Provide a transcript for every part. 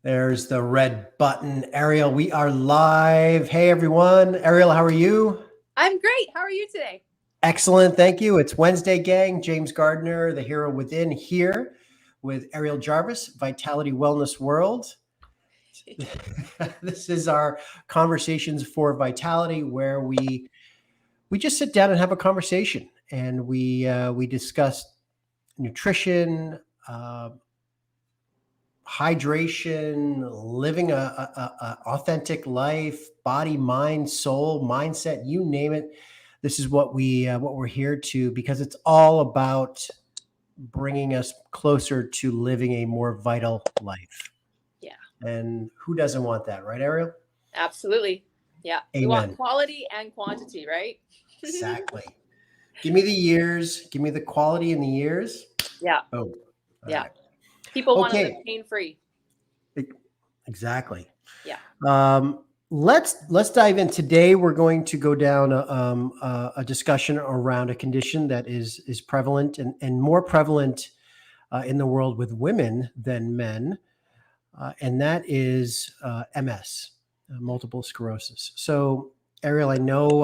There's the red button. Ariel, we are live. Hey, everyone. Ariel, how are you? I'm great. How are you today? Excellent. Thank you. It's Wednesday, gang. James Gardiner, the hero within, here with Ariel Jarvis, Vitality Wellness World. This is our Conversations for Vitality, where we just sit down and have a conversation, and we discuss nutrition, uh, hydration, living a authentic life, body, mind, soul, mindset, you name it. This is what we're here to, because it's all about bringing us closer to living a more vital life. Yeah, And who doesn't want that, right, Ariel? absolutely. Yeah, we want Amen. quality and quantity, right? Exactly. Give me the years. Give me the quality in the years. Yeah, Oh, all yeah. right. People want to live Okay. pain free. Exactly. Yeah. Let's dive in. Today, we're going to go down a discussion around a condition that is prevalent and more prevalent in the world with women than men, and that is MS, multiple sclerosis. So, Ariel, I know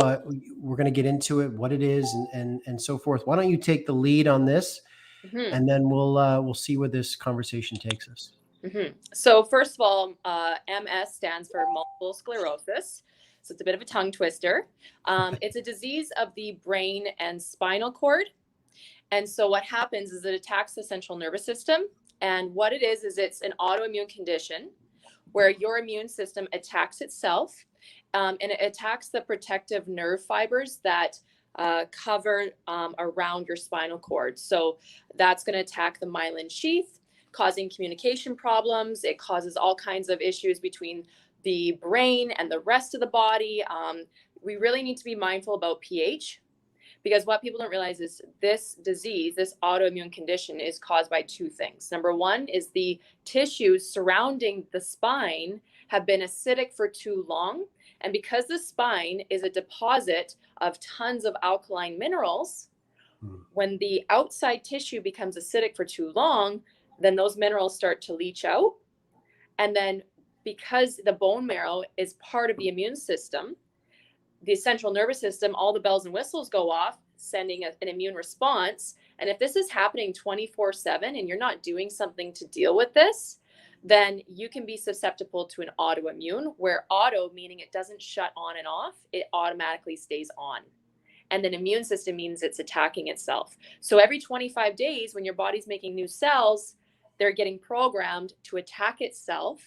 we're going to get into it, what it is, and so forth. Why don't you take the lead on this, hmm and then we'll see where this conversation takes us. So first of all, MS stands for multiple sclerosis. So it's a bit of a tongue twister. It's a disease of the brain and spinal cord. And so what happens is it attacks the central nervous system. And what it is it's an autoimmune condition where your immune system attacks itself, and it attacks the protective nerve fibers that cover around your spinal cord. So that's going to attack the myelin sheath, causing communication problems. It causes all kinds of issues between the brain and the rest of the body. We really need to be mindful about pH, because what people don't realize is this disease, this autoimmune condition, is caused by two things. Number one is the tissues surrounding the spine have been acidic for too long. And because the spine is a deposit of tons of alkaline minerals, when the outside tissue becomes acidic for too long, then those minerals start to leach out. And then because the bone marrow is part of the immune system, the central nervous system, all the bells and whistles go off, sending an immune response. And if this is happening 24/7 and you're not doing something to deal with this, then you can be susceptible to an autoimmune, where auto meaning it doesn't shut on and off, it automatically stays on. And then immune system means it's attacking itself. So every 25 days, when your body's making new cells, they're getting programmed to attack itself.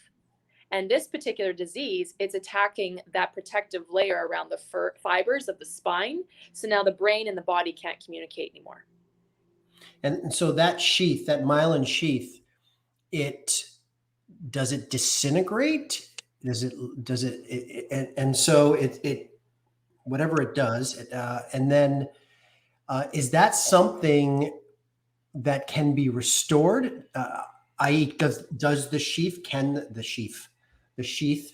And this particular disease, it's attacking that protective layer around the fibers of the spine. So now the brain and the body can't communicate anymore. And so that sheath, that myelin sheath, it does it disintegrate? And so it whatever it does, and then is that something that can be restored? I.e., does the sheath,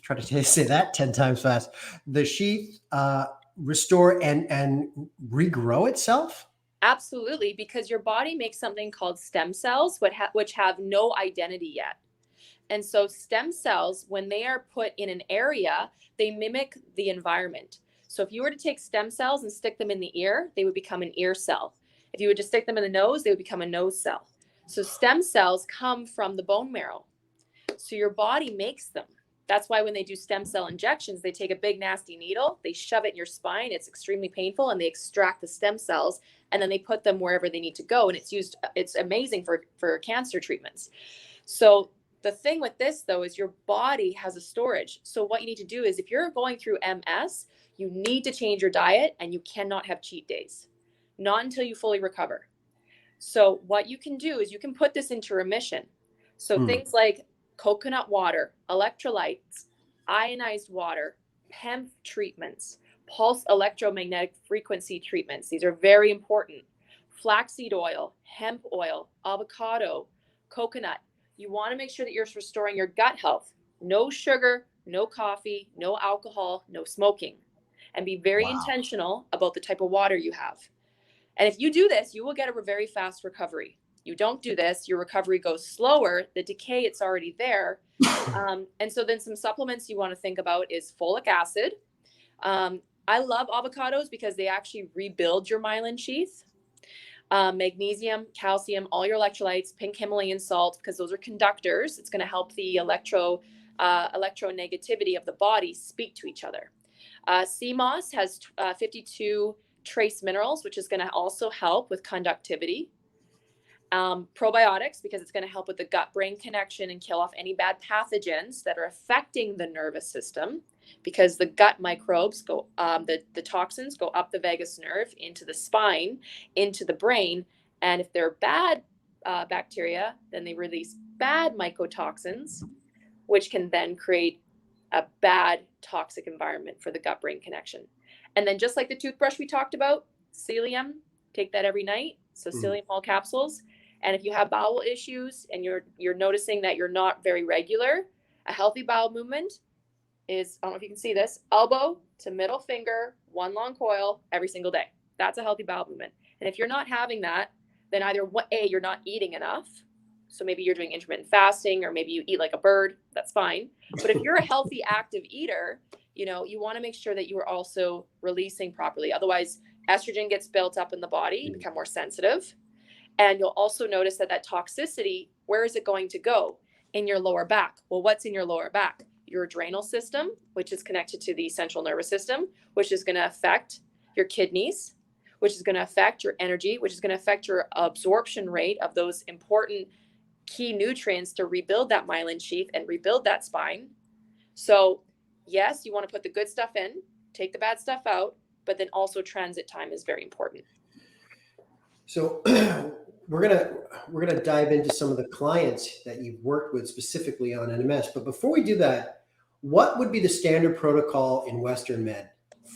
try to say that 10 times fast, the sheath restore and regrow itself? Absolutely, because your body makes something called stem cells, which have no identity yet. And so stem cells, when they are put in an area, they mimic the environment. So if you were to take stem cells and stick them in the ear, they would become an ear cell. If you were to stick them in the nose, they would become a nose cell. So stem cells come from the bone marrow. So your body makes them. That's why when they do stem cell injections, they take a big nasty needle, they shove it in your spine, it's extremely painful, and they extract the stem cells, and then they put them wherever they need to go. And it's amazing for cancer treatments. So the thing with this, though, is your body has a storage. So what you need to do is, if you're going through MS, you need to change your diet, and you cannot have cheat days, not until you fully recover. So what you can do is you can put this into remission. So things like coconut water, electrolytes, ionized water, PEMF treatments, pulse electromagnetic frequency treatments. These are very important. Flaxseed oil, hemp oil, avocado, coconut. You want to make sure that you're restoring your gut health. No sugar, no coffee, no alcohol, no smoking. And be very Wow. intentional about the type of water you have. And if you do this, you will get a very fast recovery. You don't do this, your recovery goes slower. The decay, it's already there. And so then some supplements you want to think about is folic acid. I love avocados because they actually rebuild your myelin sheath. Magnesium, calcium, all your electrolytes, pink Himalayan salt, because those are conductors. It's going to help the electronegativity of the body speak to each other. Sea moss has 52 trace minerals, which is going to also help with conductivity. Probiotics, because it's going to help with the gut-brain connection and kill off any bad pathogens that are affecting the nervous system, because the gut microbes go, the toxins go up the vagus nerve into the spine, into the brain. And if they're bad bacteria, then they release bad mycotoxins, which can then create a bad toxic environment for the gut-brain connection. And then just like the toothbrush we talked about, psyllium, take that every night. So psyllium whole capsules. And if you have bowel issues and you're noticing that you're not very regular, a healthy bowel movement is, I don't know if you can see this, elbow to middle finger, one long coil every single day. That's a healthy bowel movement. And if you're not having that, then either you're not eating enough. So maybe you're doing intermittent fasting, or maybe you eat like a bird. That's fine. But if you're a healthy, active eater, you want to make sure that you are also releasing properly. Otherwise, estrogen gets built up in the body, you become more sensitive. And you'll also notice that toxicity, where is it going to go? In your lower back. Well, what's in your lower back? Your adrenal system, which is connected to the central nervous system, which is going to affect your kidneys, which is going to affect your energy, which is going to affect your absorption rate of those important key nutrients to rebuild that myelin sheath and rebuild that spine. So yes, you want to put the good stuff in, take the bad stuff out, but then also transit time is very important. So we're gonna dive into some of the clients that you've worked with specifically on NMS. But before we do that, what would be the standard protocol in Western med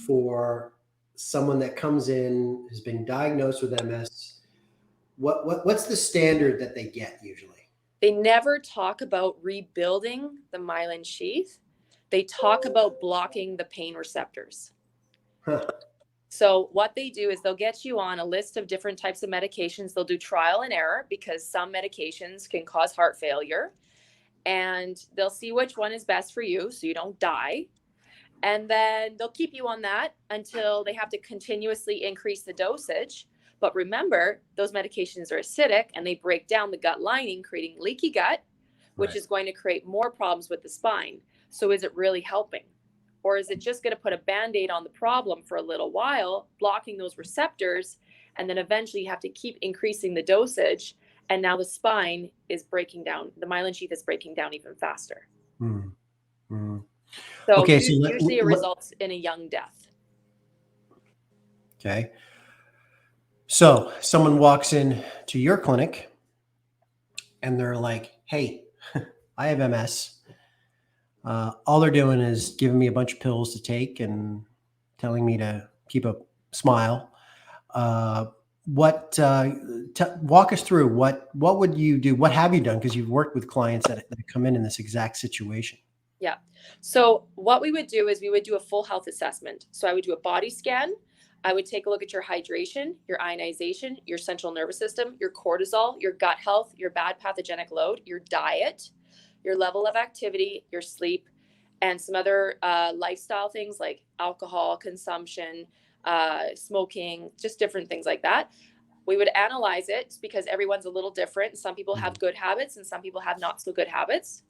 for someone that comes in, has been diagnosed with MS? What's the standard that they get usually? They never talk about rebuilding the myelin sheath. They talk about blocking the pain receptors. Huh. So what they do is they'll get you on a list of different types of medications. They'll do trial and error, because some medications can cause heart failure, and they'll see which one is best for you so you don't die. And then they'll keep you on that until they have to continuously increase the dosage. But remember, those medications are acidic and they break down the gut lining, creating leaky gut, which is going to create more problems with the spine. So is it really helping? Or is it just going to put a Band-Aid on the problem for a little while, blocking those receptors, and then eventually you have to keep increasing the dosage, and now the spine is breaking down, the myelin sheath is breaking down even faster. So Okay, usually it results in a young death. Okay. So someone walks in to your clinic and they're like, hey, I have MS. All they're doing is giving me a bunch of pills to take and telling me to keep a smile. Walk us through what would you do? What have you done? Because you've worked with clients that come in this exact situation. Yeah. So what we would do is we would do a full health assessment. So I would do a body scan. I would take a look at your hydration, your ionization, your central nervous system, your cortisol, your gut health, your bad pathogenic load, your diet, your level of activity, your sleep, and some other lifestyle things like alcohol consumption, smoking, just different things like that. We would analyze it because everyone's a little different. Some people have good habits and some people have not so good habits.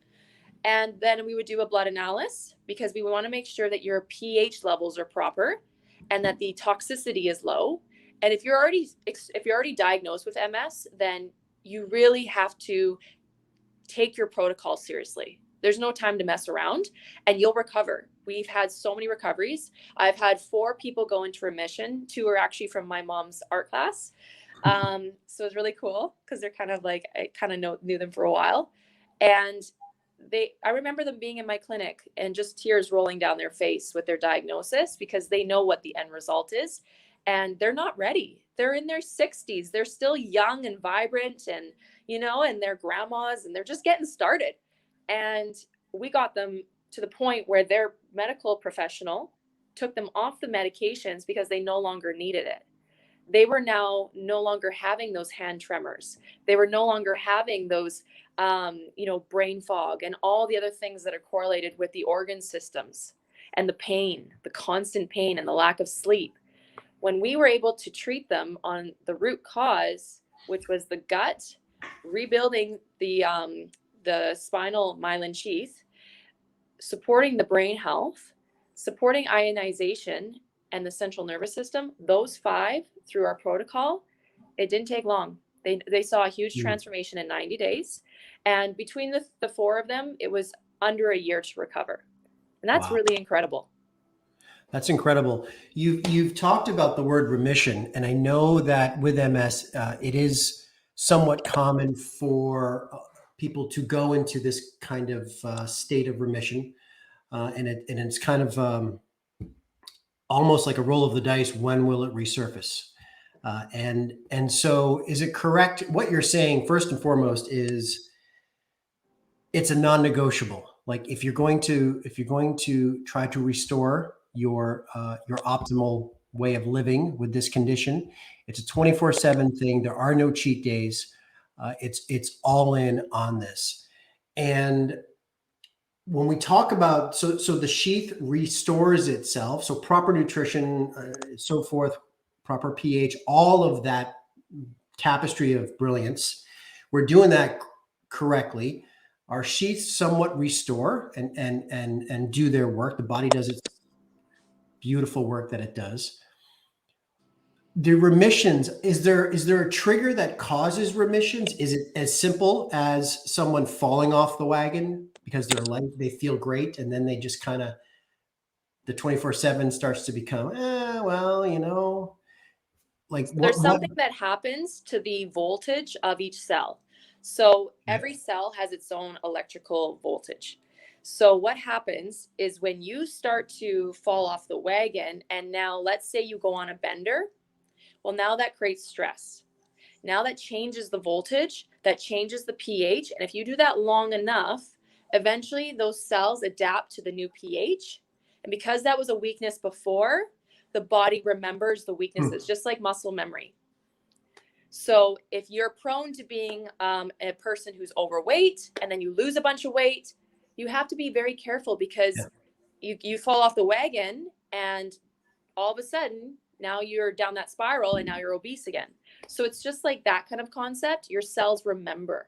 And then we would do a blood analysis because we want to make sure that your pH levels are proper and that the toxicity is low. And if you're already diagnosed with MS, then you really have to take your protocol seriously. There's no time to mess around, and you'll recover. We've had so many recoveries. I've had 4 people go into remission. 2 are actually from my mom's art class. So it's really cool because they're kind of like, I kind of knew them for a while. And I remember them being in my clinic and just tears rolling down their face with their diagnosis because they know what the end result is and they're not ready. They're in their 60s. They're still young and vibrant and, and they're grandmas and they're just getting started. And we got them to the point where their medical professional took them off the medications because they no longer needed it. they were now no longer having those hand tremors. They were no longer having those, brain fog and all the other things that are correlated with the organ systems and the pain, the constant pain and the lack of sleep. When we were able to treat them on the root cause, which was the gut, rebuilding the spinal myelin sheath, supporting the brain health, supporting ionization and the central nervous system, those 5 through our protocol, it didn't take long. They saw a huge transformation in 90 days. And between the 4 of them, it was under a year to recover. And that's really incredible. That's incredible. You've talked about the word remission, and I know that with MS, it is somewhat common for people to go into this kind of state of remission, and it's kind of almost like a roll of the dice. When will it resurface? And so, is it correct what you're saying? First and foremost, is it's a non-negotiable. Like if you're going to try to restore your optimal way of living with this condition, it's a 24/7 thing. There are no cheat days. It's all in on this. And when we talk about, so the sheath restores itself, so proper nutrition, so forth, proper pH, all of that tapestry of brilliance, we're doing that correctly. Our sheaths somewhat restore and do their work. The body does its beautiful work that it does. The remissions, is there a trigger that causes remissions? Is it as simple as someone falling off the wagon because they feel great, and then they just kind of, the 24/7 starts to become, like there's something that happens to the voltage of each cell. So every cell has its own electrical voltage. So what happens is when you start to fall off the wagon, and now let's say you go on a bender, well, now that creates stress. Now that changes the voltage, that changes the pH. And if you do that long enough, eventually those cells adapt to the new pH. And because that was a weakness before, the body remembers the weaknesses, just like muscle memory. So if you're prone to being a person who's overweight and then you lose a bunch of weight, you have to be very careful, because you fall off the wagon and all of a sudden now you're down that spiral and now you're obese again. So it's just like that kind of concept. Your cells remember.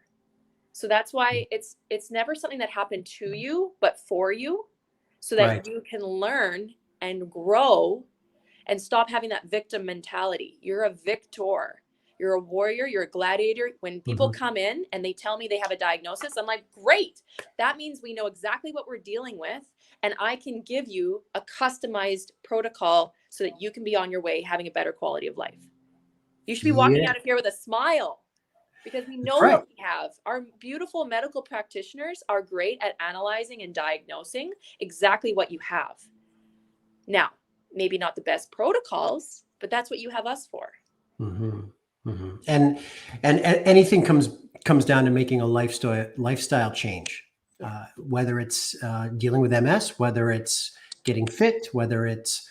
So that's why it's never something that happened to you, but for you, so that you can learn and grow and stop having that victim mentality. You're a victor. You're a warrior. You're a gladiator. When people come in and they tell me they have a diagnosis, I'm like, great. That means we know exactly what we're dealing with. And I can give you a customized protocol so that you can be on your way having a better quality of life. You should be walking out of here with a smile, because we know what we have. Our beautiful medical practitioners are great at analyzing and diagnosing exactly what you have. Now, maybe not the best protocols, but that's what you have us for. And anything comes down to making a lifestyle change, whether it's dealing with MS, whether it's getting fit, whether it's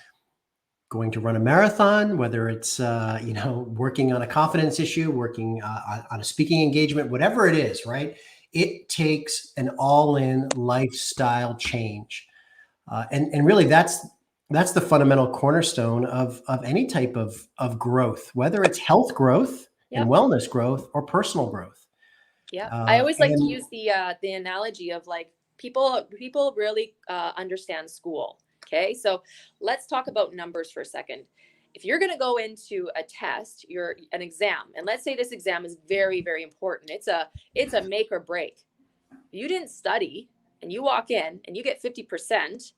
going to run a marathon, whether it's working on a confidence issue, working on a speaking engagement, whatever it is, right? It takes an all-in lifestyle change, and really that's the fundamental cornerstone of any type of growth, whether it's health growth and wellness growth or personal growth. I always like to use the analogy of, like, people really understand school. Okay, so let's talk about numbers for a second. If you're going to go into a test, an exam, and let's say this exam is very, very important. It's a make or break. You didn't study and you walk in and you get 50%,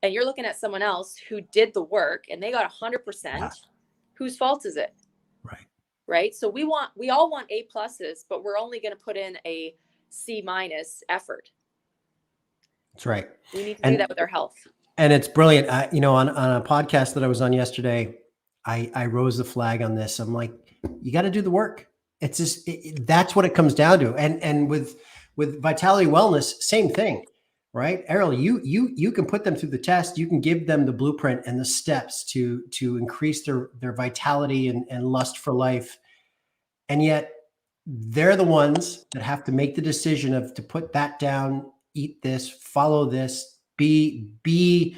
and you're looking at someone else who did the work and they got 100%. Whose fault is it? Right. So we all want A pluses, but we're only going to put in a C- effort. That's right. We need to do that with our health. And it's brilliant. On a podcast that I was on yesterday, I rose the flag on this. I'm like, you got to do the work. It's just, that's what it comes down to. And with Vitality Wellness, same thing, right? Ariel, you can put them through the test. You can give them the blueprint and the steps to increase their vitality and lust for life. And yet they're the ones that have to make the decision of to put that down, eat this, follow this, be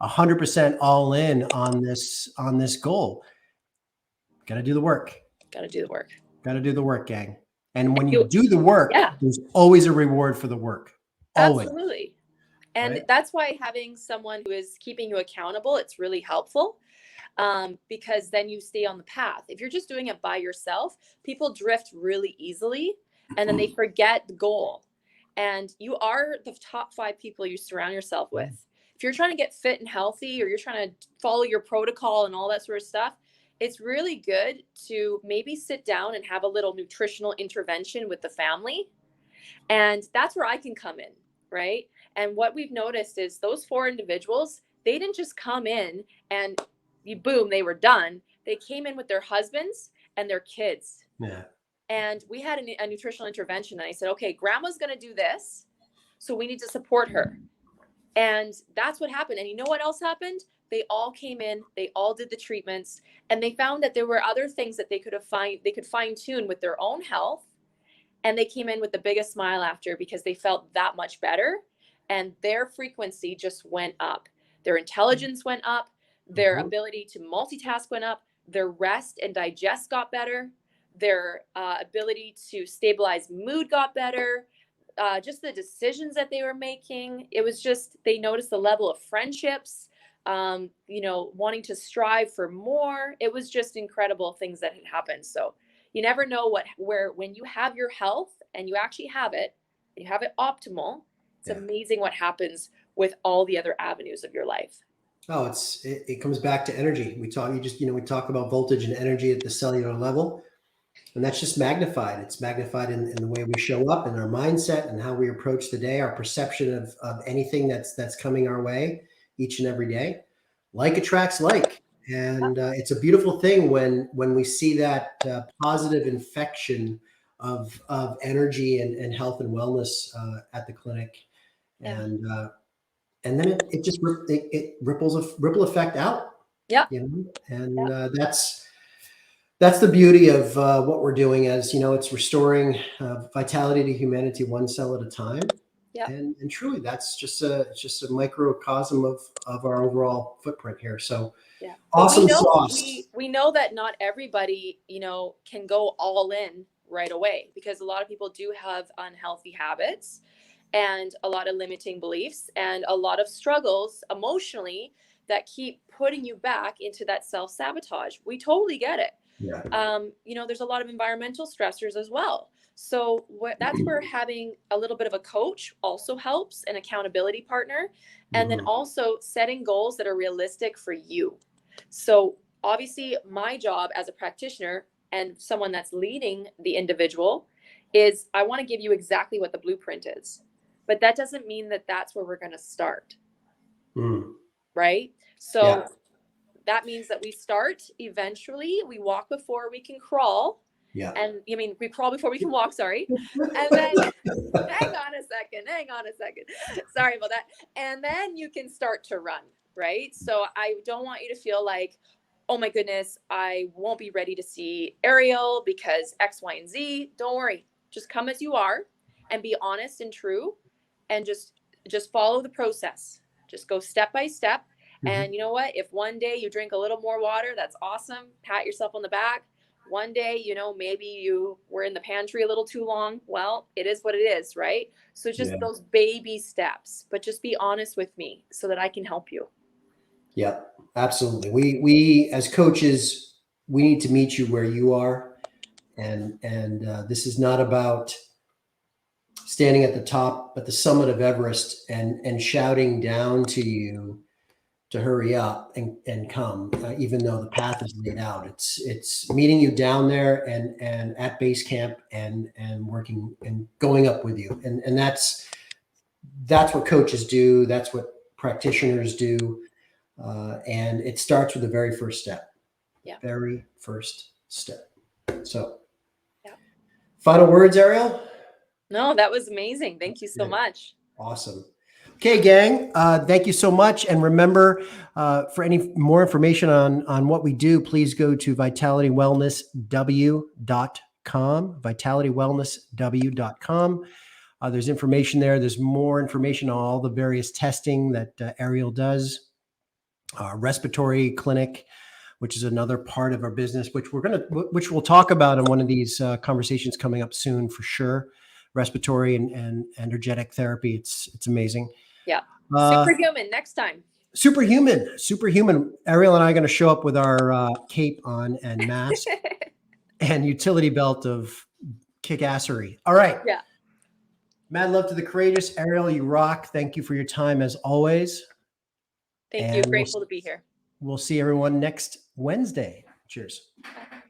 100% all in on this goal. Got to do the work. Got to do the work. Got to do the work, gang. And when you You- do the work, Yeah. there's always a reward for the work. Always. Absolutely. And Right? that's why having someone who is keeping you accountable, it's really helpful, because then you stay on the path. If you're just doing it by yourself, people drift really easily and then they forget the goal. And you are the top 5 people you surround yourself with. If you're trying to get fit and healthy, or you're trying to follow your protocol and all that sort of stuff, it's really good to maybe sit down and have a little nutritional intervention with the family. And that's where I can come in, right? And what we've noticed is those 4 individuals, they didn't just come in and boom, they were done. They came in with their husbands and their kids. Yeah. And we had a nutritional intervention. And I said, okay, grandma's going to do this, so we need to support her. And that's what happened. And you know what else happened? They all came in, they all did the treatments, and they found that there were other things that they could fine tune with their own health. And they came in with the biggest smile after, because they felt that much better. And their frequency just went up. Their intelligence went up. Their ability to multitask went up. Their rest and digest got better. Their ability to stabilize mood got better. Just the decisions that they were making. It was just, they noticed the level of friendships, wanting to strive for more. It was just incredible things that had happened. So you never know when you have your health and you actually have it optimal, it's amazing what happens with all the other avenues of your life. Oh, it comes back to energy. We talk about voltage and energy at the cellular level, and that's just magnified. It's magnified in the way we show up, in our mindset, and how we approach the day, our perception of anything that's coming our way each and every day. Like attracts like. And it's a beautiful thing when we see that positive infection of energy and health and wellness at the clinic, and then it ripples a ripple effect out. Yeah. And that's the beauty of what we're doing. As you know, it's restoring vitality to humanity one cell at a time. Yeah. And truly, that's just a microcosm of our overall footprint here. So. Yeah. Awesome sauce. We know that not everybody, can go all in right away, because a lot of people do have unhealthy habits and a lot of limiting beliefs and a lot of struggles emotionally that keep putting you back into that self-sabotage. We totally get it. Yeah. There's a lot of environmental stressors as well. So that's where having a little bit of a coach also helps, an accountability partner, and then also setting goals that are realistic for you. So obviously my job as a practitioner and someone that's leading the individual is, I want to give you exactly what the blueprint is, but that doesn't mean that that's where we're going to start. Right? So that means that we start eventually, we walk before we can crawl. Yeah. And we crawl before we can walk, sorry. And then hang on a second. Sorry about that. And then you can start to run, right? So I don't want you to feel like, oh my goodness, I won't be ready to see Ariel because X, Y, and Z. Don't worry. Just come as you are and be honest and true, and just follow the process. Just go step by step. And you know what? If one day you drink a little more water, that's awesome. Pat yourself on the back. One day, maybe you were in the pantry a little too long. Well, it is what it is, right? So just those baby steps, but just be honest with me so that I can help you. Yeah, absolutely. We as coaches, we need to meet you where you are. And this is not about standing at the summit of Everest and shouting down to you to hurry up and come, even though the path is laid out. It's meeting you down there and at base camp and working and going up with you. And that's what coaches do. That's what practitioners do. And it starts with the very first step. Yeah. Very first step. So final words, Ariel? No, that was amazing. Thank you so much. Awesome. Okay, gang. Thank you so much. And remember, for any more information on what we do, please go to vitalitywellnessw.com. Vitalitywellnessw.com. There's information there. There's more information on all the various testing that Ariel does. Respiratory clinic, which is another part of our business, which we'll talk about in one of these conversations coming up soon for sure. Respiratory and energetic therapy. It's amazing. Yeah. Superhuman next time. Superhuman. Ariel and I are going to show up with our cape on and mask and utility belt of kick-assery. All right. Yeah. Mad love to the courageous. Ariel, you rock. Thank you for your time as always. Thank you. Grateful to be here. We'll see everyone next Wednesday. Cheers. Bye.